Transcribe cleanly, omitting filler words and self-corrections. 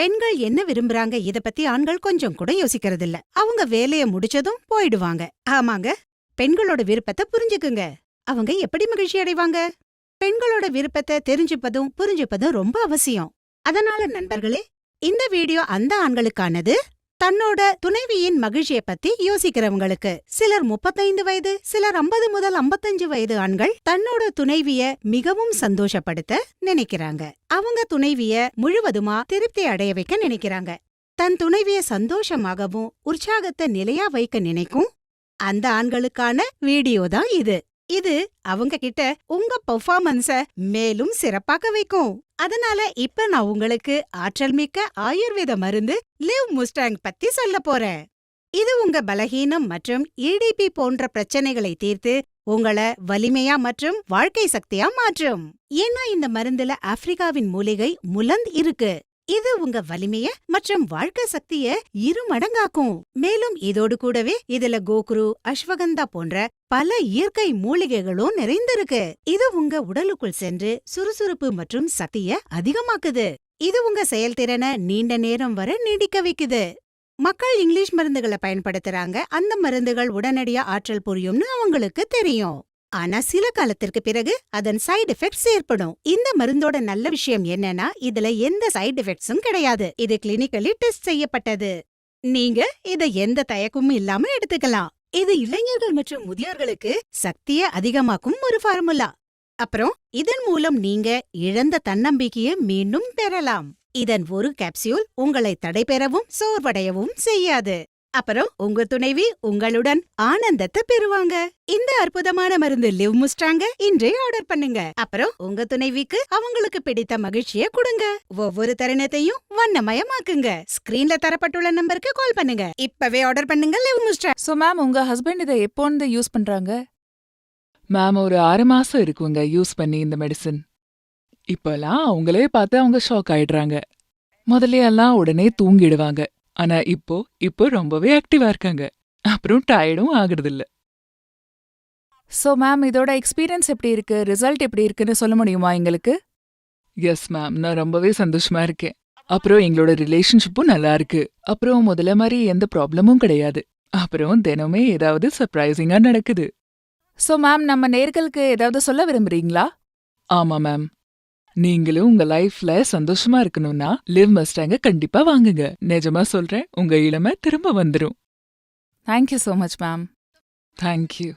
பெண்கள் என்ன விரும்புறாங்க இத பத்தி ஆண்கள் கொஞ்சம் கூட யோசிக்கிறது இல்ல. அவங்க வேலைய முடிச்சதும் போயிடுவாங்க. ஆமாங்க, பெண்களோட விருப்பத்தை புரிஞ்சுக்குங்க. அவங்க எப்படி மகிழ்ச்சி அடைவாங்க? பெண்களோட விருப்பத்தை தெரிஞ்சுப்பதும் புரிஞ்சுப்பதும் ரொம்ப அவசியம். அதனால நண்பர்களே, இந்த வீடியோ அந்த ஆண்களுக்கானது. தன்னோட துணைவியின் மகிழ்ச்சியை பத்தி யோசிக்கிறவங்களுக்கு. சிலர் 35 வயது, சிலர் 50 முதல் 55 வயது ஆண்கள் தன்னோட துணைவிய மிகவும் சந்தோஷப்படுத்த நினைக்கிறாங்க. அவங்க துணைவிய முழுவதுமா திருப்தி அடைய வைக்க நினைக்கிறாங்க. தன் துணைவிய சந்தோஷமாகவும் உற்சாகத்தை நிலையா வைக்க நினைக்கும் அந்த ஆண்களுக்கான வீடியோ தான் இது. இது அவங்க கிட்ட உங்க பெர்ஃபார்மன்ஸ மேலும் சிறப்பாக்க வைக்கும். அதனால இப்ப நான் உங்களுக்கு ஆற்றல் மிக்க ஆயுர்வேத மருந்து லிவ் முஸ்டாங் பத்தி சொல்ல போறேன். இது உங்க பலகீனம் மற்றும் EDP போன்ற பிரச்சனைகளை தீர்த்து உங்கள வலிமையா மற்றும் வாழ்க்கை சக்தியா மாற்றும். ஏன்னா இந்த மருந்துல ஆப்பிரிக்காவின் மூலிகை முலந்த் இருக்கு. இது உங்க வலிமைய மற்றும் வாழ்க்கை சக்திய 2 மடங்காக்கும். மேலும் இதோடு கூடவே இதுல கோக்ரு, அஸ்வகந்தா போன்ற பல இயற்கை மூலிகைகளும் நிறைந்திருக்கு. இது உங்க உடலுக்குள் சென்று சுறுசுறுப்பு மற்றும் சக்திய அதிகமாக்குது. இது உங்க செயல்திறனை நீண்ட நேரம் வரை நீடிக்க வைக்குது. மக்கள் இங்கிலீஷ் மருந்துகளை பயன்படுத்துறாங்க. அந்த மருந்துகள் உடனடியா ஆற்றல் புரியும்னு அவங்களுக்கு தெரியும். ஆனா சில காலத்திற்கு பிறகு அதன் சைடு எஃபெக்ட்ஸ் ஏற்படும். இந்த மருந்தோட நல்ல விஷயம் என்னன்னா இதுல எந்த சைடு எஃபெக்ட்ஸும் கிடையாது. இது கிளினிக்கலி டெஸ்ட் செய்யப்பட்டது. நீங்க இத எந்த தயக்கமும் இல்லாம எடுத்துக்கலாம். இது இளைஞர்கள் மற்றும் முதியோர்களுக்கு சக்திய அதிகமாக்கும் ஒரு ஃபார்முலா. அப்புறம் இதன் மூலம் நீங்க இழந்த தன்னம்பிக்கையை மீண்டும் பெறலாம். இதன் ஒரு கேப்சியூல் உங்களை தடைபெறவும் சோர்வடையவும் செய்யாது. அப்புறம் உங்க துணைவி உங்களுடன் ஆனந்தத்தை பெறுவாங்க. இந்த அற்புதமான மருந்து லிவ் முஸ்டாங்க இன்றே ஆர்டர் பண்ணுங்க. அப்புறம் உங்க துணைவிக்கு அவங்களுக்கு பிடித்த மகிழ்ச்சியை கொடுங்க. ஒவ்வொரு தருணத்தையும் வண்ணமயமாக்குங்க. ஸ்கிரீன்ல தரப்பட்டுள்ள நம்பருக்கு கால் பண்ணுங்க. இப்பவே ஆர்டர் பண்ணுங்க லிவ் முஸ்டாங். சோ மேம், உங்க ஹஸ்பண்ட் இதை எப்போந்து யூஸ் பண்றாங்க? மேம், ஒரு 6 மாசம் இருக்குங்க யூஸ் பண்ணி இந்த மெடிசன். இப்பெல்லாம் அவங்களே பார்த்து அவங்க ஷாக் ஆயிடுறாங்க. முதல்ல எல்லாம் உடனே தூங்கிடுவாங்க. ஆனா இப்போ ரொம்பவே ஆக்டிவா இருக்காங்க. அப்புறம் டயர்டும் ஆகுறதில்ல. சோ மேம், இதோட எக்ஸ்பீரியன்ஸ் எப்படி இருக்கு, ரிசல்ட் எப்படி இருக்குன்னு சொல்ல முடியுமா எங்களுக்கு? எஸ் மேம், நான் ரொம்பவே சந்தோஷமா இருக்கேன். அப்புறம் எங்களோட ரிலேஷன்ஷிப்பும் நல்லா இருக்கு. அப்புறம் முதல்ல மாதிரி எந்த ப்ராப்ளமும் கிடையாது. அப்புறம் தினமே ஏதாவது சர்ப்ரைசிங்கா நடக்குது. சோ மேம், நம்ம நேர்களுக்கு ஏதாவது சொல்ல விரும்புறீங்களா? ஆமா மேம், நீங்களும் உங்க லைஃப்ல சந்தோஷமா இருக்கணும்னா லிவ் மஸ்டாங்க கண்டிப்பா வாங்குங்க. நிஜமா சொல்றேன், உங்க இளமை திரும்ப வந்துரும். Thank you so much ma'am. Thank you.